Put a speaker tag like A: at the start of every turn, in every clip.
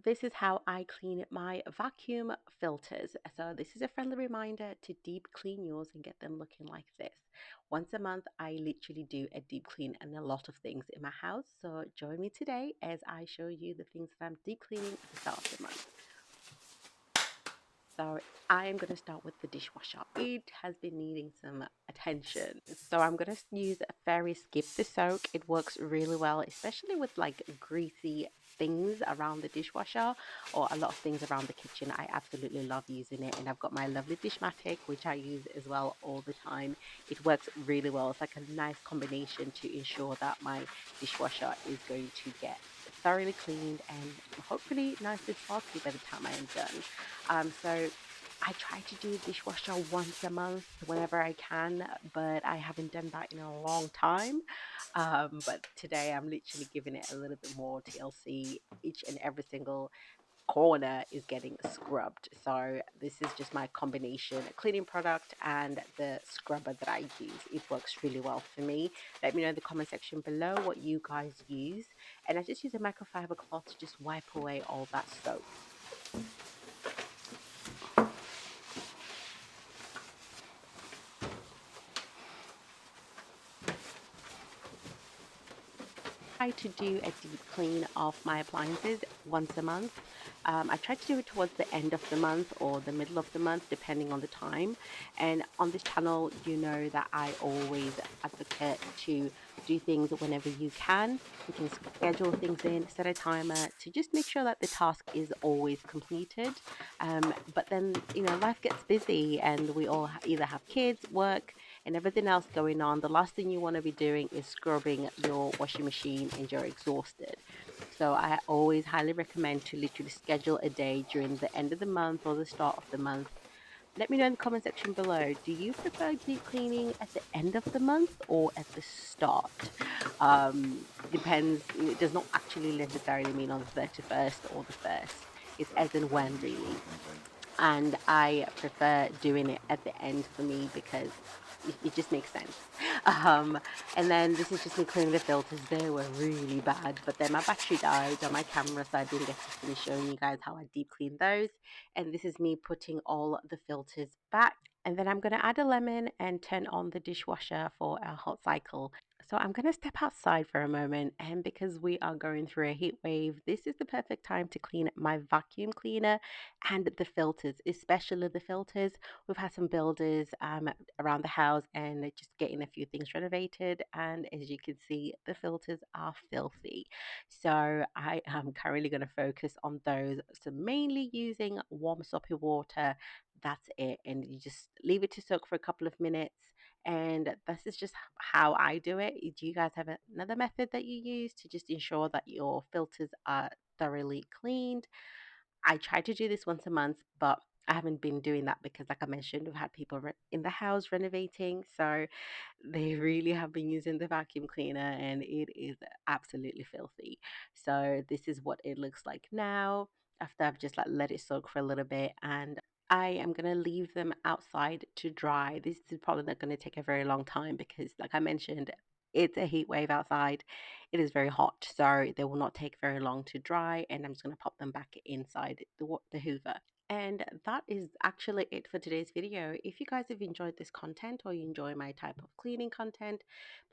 A: this is how I clean my vacuum filters. So this is a friendly reminder to deep clean yours and get them looking like this. Once a month, I literally do a deep clean and a lot of things in my house. So join me today as I show you the things that I'm deep cleaning at the start of the month. So I am going to start with the dishwasher. It has been needing some attention. So I'm going to use a fairy skip the soak. It works really well, especially with like greasy things around the dishwasher or a lot of things around the kitchen. I absolutely love using it. And I've got my lovely Dishmatic, which I use as well all the time. It works really well. It's like a nice combination to ensure that my dishwasher is going to get thoroughly cleaned and hopefully nice and sparkly by the time I am done. So I try to do dishwasher once a month whenever I can, but I haven't done that in a long time. But today I'm literally giving it a little bit more TLC. Each and every single corner is getting scrubbed. So this is just my combination cleaning product and the scrubber that I use. It works really well for me. Let me know in the comment section below what you guys use. And I just use a microfiber cloth to just wipe away all that soap. Try to do a deep clean of my appliances once a month. I try to do it towards the end of the month or the middle of the month, depending on the time. And on this channel, you know that I always advocate to do things whenever you can. You can schedule things in, set a timer to just make sure that the task is always completed. But then, life gets busy and we all either have kids, work, and everything else going on. The last thing you want to be doing is scrubbing your washing machine and you're exhausted. So I always highly recommend to literally schedule a day during the end of the month or the start of the month. Let me know in the comment section below. Do you prefer deep cleaning at the end of the month or at the start? Depends. It does not actually necessarily mean on the 31st or the 1st. It's as and when, really. And I prefer doing it at the end for me because it just makes sense. Um, and then this is just me cleaning the filters. They were really bad, but then my battery died on my camera, so I didn't get to finish showing you guys how I deep clean those. And this is me putting all the filters back. And then I'm going to add a lemon and turn on the dishwasher for a hot cycle. So I'm going to step outside for a moment, and because we are going through a heat wave, this is the perfect time to clean my vacuum cleaner and the filters, especially the filters. We've had some builders around the house and they're just getting a few things renovated, and as you can see, the filters are filthy. So I am currently going to focus on those. So mainly using warm soapy water. That's it, and you just leave it to soak for a couple of minutes, and this is just how I do it. Do you guys have another method that you use to just ensure that your filters are thoroughly cleaned? I try to do this once a month, but I haven't been doing that because, like I mentioned, we've had people in the house renovating. So they really have been using the vacuum cleaner and it is absolutely filthy. So this is what it looks like now after I've just like let it soak for a little bit, and I am going to leave them outside to dry. This is probably not going to take a very long time because, like I mentioned, it's a heat wave outside. It is very hot, so they will not take very long to dry. And I'm just going to pop them back inside the Hoover. And that is actually it for today's video. If you guys have enjoyed this content or you enjoy my type of cleaning content,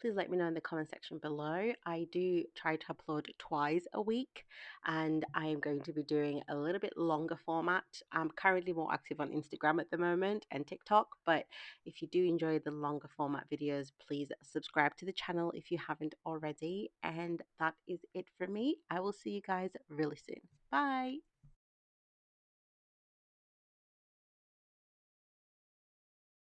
A: please let me know in the comment section below. I do try to upload twice a week, and I am going to be doing a little bit longer format. I'm currently more active on Instagram at the moment and TikTok, but if you do enjoy the longer format videos, please subscribe to the channel if you haven't already. And that is it for me. I will see you guys really soon. Bye.